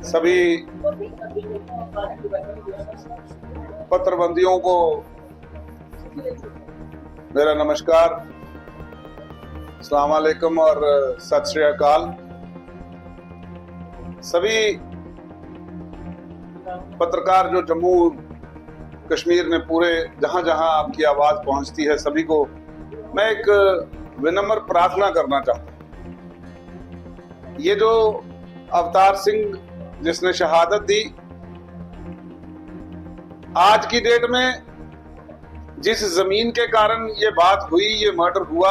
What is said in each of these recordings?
सभी पत्रबंदियों को मेरा नमस्कार, अस्सलाम वालेकुम और सत श्री अकाल। सभी पत्रकार जो जम्मू कश्मीर में पूरे जहां जहां आपकी आवाज पहुंचती है, सभी को मैं एक विनम्र प्रार्थना करना चाहता हूं। ये जो अवतार सिंह जिसने शहादत दी, आज की डेट में जिस जमीन के कारण ये बात हुई, ये मर्डर हुआ,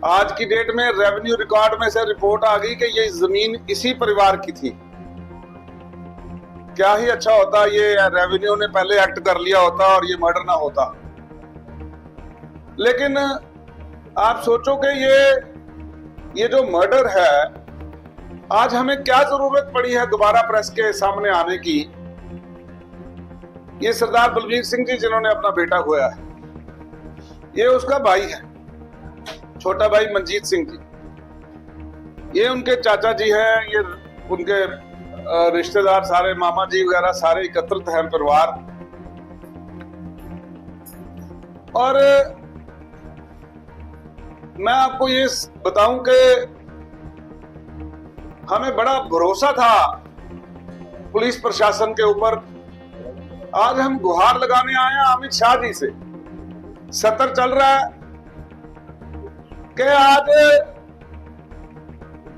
आज की डेट में रेवेन्यू रिकॉर्ड में से रिपोर्ट आ गई कि ये जमीन इसी परिवार की थी। क्या ही अच्छा होता ये रेवेन्यू ने पहले एक्ट कर लिया होता और ये मर्डर ना होता। लेकिन आप सोचो कि ये जो मर्डर है, आज हमें क्या जरूरत पड़ी है दोबारा प्रेस के सामने आने की। ये सरदार बलबीर सिंह जी जिन्होंने अपना बेटा खोया है, ये उसका भाई है, छोटा भाई मनजीत सिंह जी। ये उनके चाचा जी हैं, ये उनके रिश्तेदार सारे, मामा जी वगैरह सारे एकत्रित हैं परिवार। और मैं आपको ये बताऊं कि हमें बड़ा भरोसा था पुलिस प्रशासन के ऊपर। आज हम गुहार लगाने आए हैं अमित शाह जी से। सत्र चल रहा है कि आज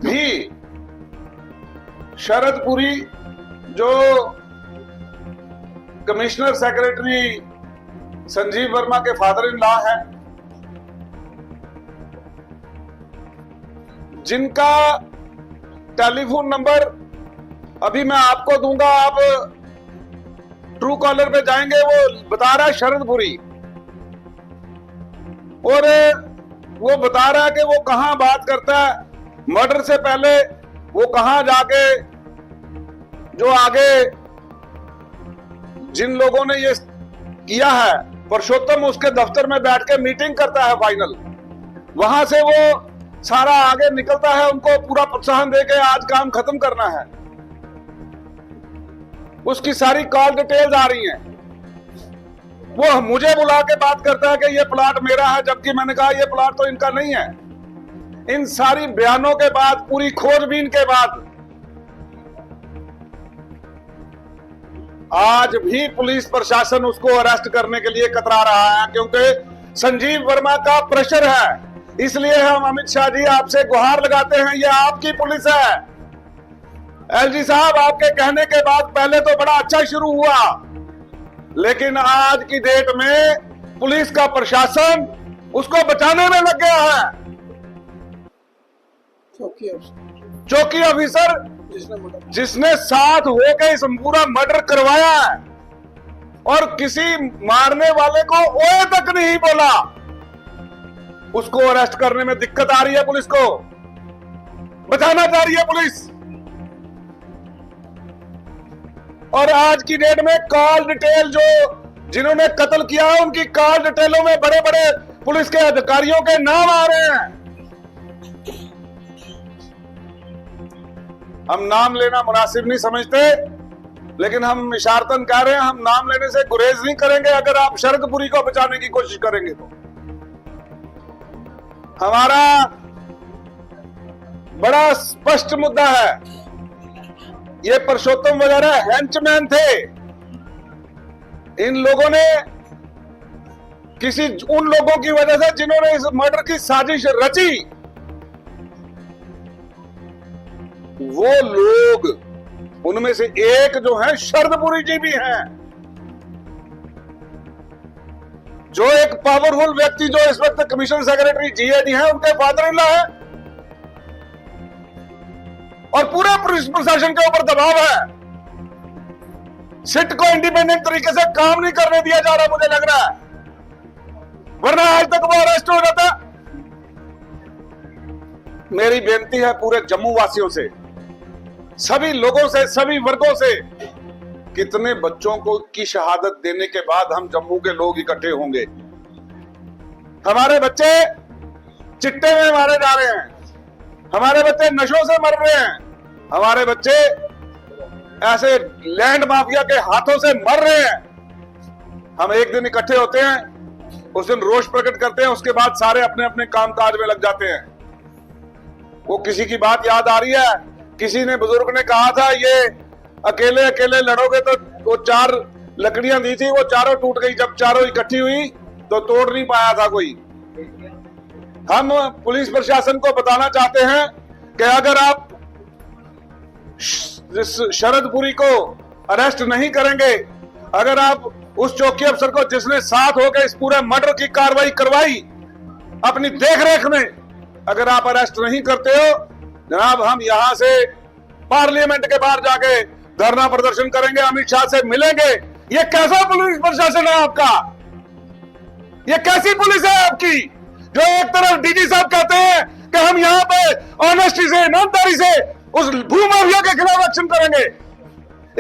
भी शरदपुरी जो कमिश्नर सेक्रेटरी संजीव वर्मा के फादर इन लॉ है, जिनका टेलीफोन नंबर अभी मैं आपको दूंगा, आप ट्रू कॉलर पे जाएंगे, वो बता रहा है शरदपुरी, और वो बता रहा है कि वो कहां बात करता है मर्डर से पहले, वो कहां जाके जो आगे जिन लोगों ने ये किया है, पुरुषोत्तम उसके दफ्तर में बैठ के मीटिंग करता है फाइनल, वहां से वो सारा आगे निकलता है, उनको पूरा प्रोत्साहन देके आज काम खत्म करना है। उसकी सारी कॉल डिटेल्स आ रही हैं। वो मुझे बुला के बात करता है कि ये प्लॉट मेरा है, जबकि मैंने कहा ये प्लॉट तो इनका नहीं है। इन सारी बयानों के बाद, पूरी खोजबीन के बाद, आज भी पुलिस प्रशासन उसको अरेस्ट करने के लिए कतरा रहा है, क्योंकि संजीव वर्मा का प्रेशर है। इसलिए हम अमित शाह जी आपसे गुहार लगाते हैं, ये आपकी पुलिस है। एलजी साहब, आपके कहने के बाद पहले तो बड़ा अच्छा शुरू हुआ, लेकिन आज की डेट में पुलिस का प्रशासन उसको बचाने में लग गया है। चौकी ऑफिसर जिसने साथ होकर इस पूरा मर्डर करवाया है, और किसी मारने वाले को ओए तक नहीं बोला, उसको अरेस्ट करने में दिक्कत आ रही है। पुलिस को बचाना चाह रही है पुलिस। और आज की डेट में कॉल डिटेल जो जिन्होंने कत्ल किया है, उनकी कॉल डिटेलों में बड़े बड़े पुलिस के अधिकारियों के नाम आ रहे हैं। हम नाम लेना मुनासिब नहीं समझते, लेकिन हम इशारतन कह रहे हैं, हम नाम लेने से गुरेज नहीं करेंगे अगर आप शरदपुरी को बचाने की कोशिश करेंगे तो। हमारा बड़ा स्पष्ट मुद्दा है, ये पुरुषोत्तम वगैरह हेंचमैन थे। इन लोगों ने किसी उन लोगों की वजह से जिन्होंने इस मर्डर की साजिश रची, वो लोग, उनमें से एक जो है शरदपुरी जी भी हैं, जो एक पावरफुल व्यक्ति जो इस वक्त कमिश्नर सेक्रेटरी जीएडी है, उनके फादर इन लॉ है, और पूरे पुलिस प्रशासन के ऊपर दबाव है। सिट को इंडिपेंडेंट तरीके से काम नहीं करने दिया जा रहा, मुझे लग रहा है, वरना आज तक वो अरेस्ट हो जाता। मेरी बेनती है पूरे जम्मू वासियों से, सभी लोगों से, सभी वर्गों से, कितने बच्चों को की शहादत देने के बाद हम जम्मू के लोग इकट्ठे होंगे। हमारे बच्चे चिट्टे में मारे जा रहे हैं, हमारे बच्चे नशों से मर रहे हैं, हमारे बच्चे ऐसे लैंड माफिया के हाथों से मर रहे हैं। हम एक दिन इकट्ठे होते हैं, उस दिन रोष प्रकट करते हैं, उसके बाद सारे अपने अपने कामकाज में लग जाते हैं। वो किसी की बात याद आ रही है, किसी ने बुजुर्ग ने कहा था ये अकेले अकेले लड़ोगे तो वो 4 लकड़ियां दी थी, वो चारों टूट गई, जब चारों इकट्ठी हुई तो तोड़ नहीं पाया था कोई। हम पुलिस प्रशासन को बताना चाहते हैं कि अगर आप शरदपुरी को अरेस्ट नहीं करेंगे, अगर आप उस चौकी अफसर को जिसने साथ होकर इस पूरे मर्डर की कार्रवाई करवाई अपनी देखरेख में, अगर आप अरेस्ट नहीं करते हो जनाब, हम यहां से पार्लियामेंट के बाहर जाके धरना प्रदर्शन करेंगे, अमित शाह से मिलेंगे। ये कैसा पुलिस प्रशासन है आपका? ये कैसी पुलिस है आपकी, जो एक तरफ डीजी साहब कहते हैं कि हम यहाँ पे ऑनेस्टी से, ईमानदारी से उस भूमाफिया के खिलाफ एक्शन करेंगे,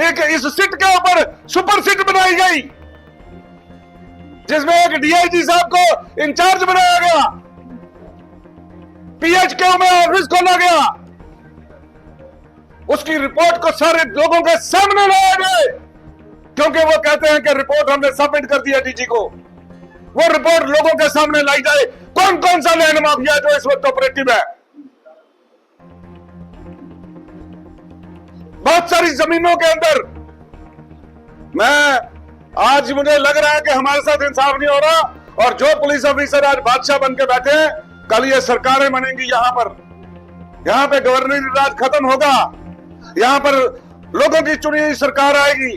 एक इस सीट के ऊपर सुपर सीट बनाई गई जिसमें एक डीआईजी साहब को इंचार्ज बनाया गया, पीएचक्यू में ऑफिस खोला गया, उसकी रिपोर्ट को सारे लोगों के सामने लाया जाए, क्योंकि वो कहते हैं कि रिपोर्ट हमने सबमिट कर दिया डीजी को। वो रिपोर्ट लोगों के सामने लाई जाए, कौन कौन सा लैंड माफिया जो इस वक्त ऑपरेटिव है। बहुत सारी जमीनों के अंदर आज मुझे लग रहा है कि हमारे साथ इंसाफ नहीं हो रहा, और जो पुलिस ऑफिसर आज बादशाह बन के बैठे हैं, कल ये सरकारें बनेंगी यहाँ पे गवर्नरी राज खत्म होगा, यहाँ पर लोगों की चुनी हुई सरकार आएगी।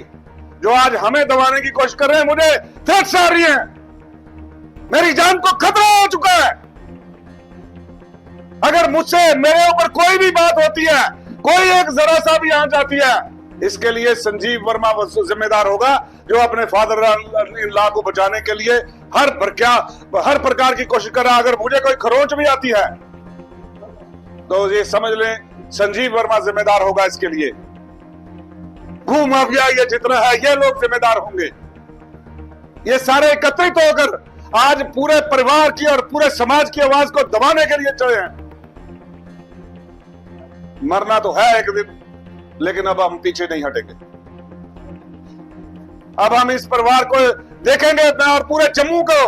जो आज हमें दबाने की कोशिश कर रहे हैं, मुझे थ्रेट्स आ रही हैं, मेरी जान को खतरा हो चुका है। अगर मुझसे मेरे ऊपर कोई भी बात होती है, कोई एक जरा सा भी आ जाती है, इसके लिए संजीव वर्मा जिम्मेदार होगा, जो अपने फादर इन लॉ को बचाने के लिए हर प्रकार की कोशिश कर रहा है। अगर मुझे कोई खरोंच भी आती है तो ये समझ लें संजीव वर्मा जिम्मेदार होगा इसके लिए। भू माफिया ये जितना है, ये लोग जिम्मेदार होंगे। ये सारे एकत्रित होकर आज पूरे परिवार की और पूरे समाज की आवाज को दबाने के लिए चले हैं। मरना तो है एक दिन, लेकिन अब हम पीछे नहीं हटेंगे। अब हम इस परिवार को देखेंगे, और पूरे जम्मू को,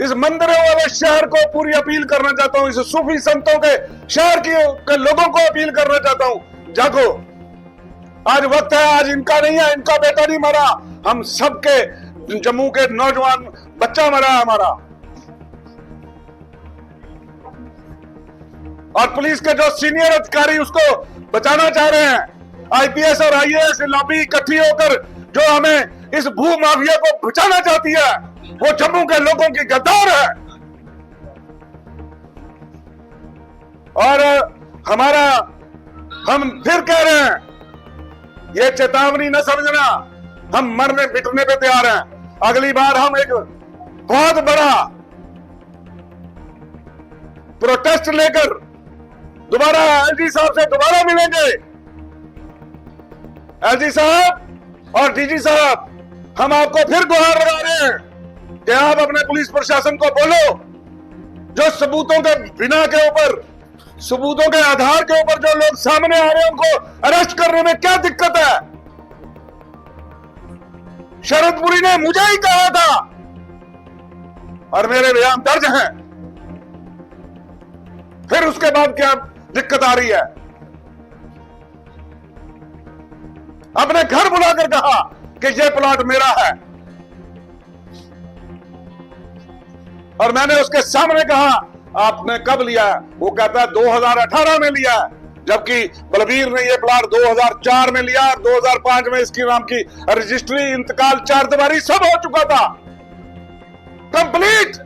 इस मंदिरों वाले शहर को पूरी अपील करना चाहता हूं, इस सूफी संतों के शहर के लोगों को अपील करना चाहता हूं, जागो, आज वक्त है, आज इनका नहीं है, इनका बेटा नहीं मरा, हम सबके जम्मू के नौजवान बच्चा मरा है हमारा। और पुलिस के जो सीनियर अधिकारी उसको बचाना चाह रहे हैं, आईपीएस और आईएएस लॉबी इकट्ठी होकर जो हमें इस भू माफिया को बचाना चाहती है, वो जम्मू के लोगों की गद्दार है। और हम फिर कह रहे हैं, ये चेतावनी न समझना, हम मरने मिटने पे तैयार हैं। अगली बार हम एक बहुत बड़ा प्रोटेस्ट लेकर दोबारा एलजी साहब से दोबारा मिलेंगे। एलजी साहब और डीजी साहब, हम आपको फिर गुहार लगा रहे हैं कि आप अपने पुलिस प्रशासन को बोलो, जो सबूतों के बिना के ऊपर, सबूतों के आधार के ऊपर जो लोग सामने आ रहे हैं, उनको अरेस्ट करने में क्या दिक्कत है। शरदपुरी ने मुझे ही कहा था और मेरे बयान दर्ज हैं, फिर उसके बाद क्या दिक्कत आ रही है। अपने घर बुलाकर कहा कि यह प्लॉट मेरा है, और मैंने उसके सामने कहा आपने कब लिया? वो कहता है 2018 में लिया, जबकि बलबीर ने यह प्लॉट 2004 में लिया और 2005 में इसकी नाम की रजिस्ट्री, इंतकाल, 4 दीवारी सब हो चुका था, कंप्लीट।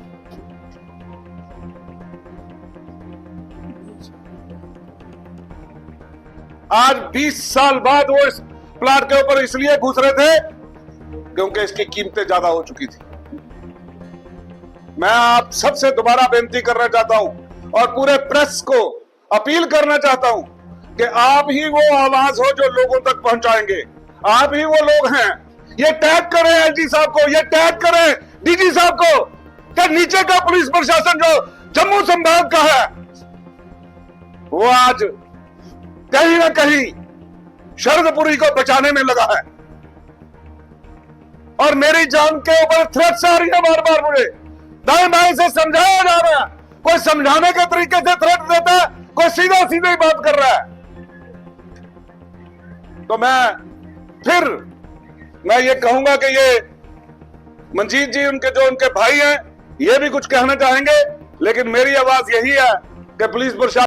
आज 20 साल बाद वो इस प्लॉट के ऊपर इसलिए घुस रहे थे क्योंकि इसकी कीमतें ज्यादा हो चुकी थी। मैं आप सबसे दोबारा बेनती करना चाहता हूं और पूरे प्रेस को अपील करना चाहता हूं कि आप ही वो आवाज हो जो लोगों तक पहुंचाएंगे, आप ही वो लोग हैं। ये टैग करें एलजी साहब को, ये टैग करें डीजी साहब को कि नीचे का पुलिस प्रशासन जो जम्मू संभाग का है, वो आज कहीं ना कहीं शरदपुरी को बचाने में लगा है और मेरी जान के ऊपर थ्रेट्स आ रही है बार बार। मुझे दाएं बाएं से समझाया जा रहा है, कोई समझाने के तरीके से थ्रेट देता है, कोई सीधा सीधे ही बात कर रहा है। तो मैं ये कहूंगा कि ये मंजीत जी उनके भाई हैं, ये भी कुछ कहना चाहेंगे, लेकिन मेरी आवाज यही है कि पुलिस प्रशासन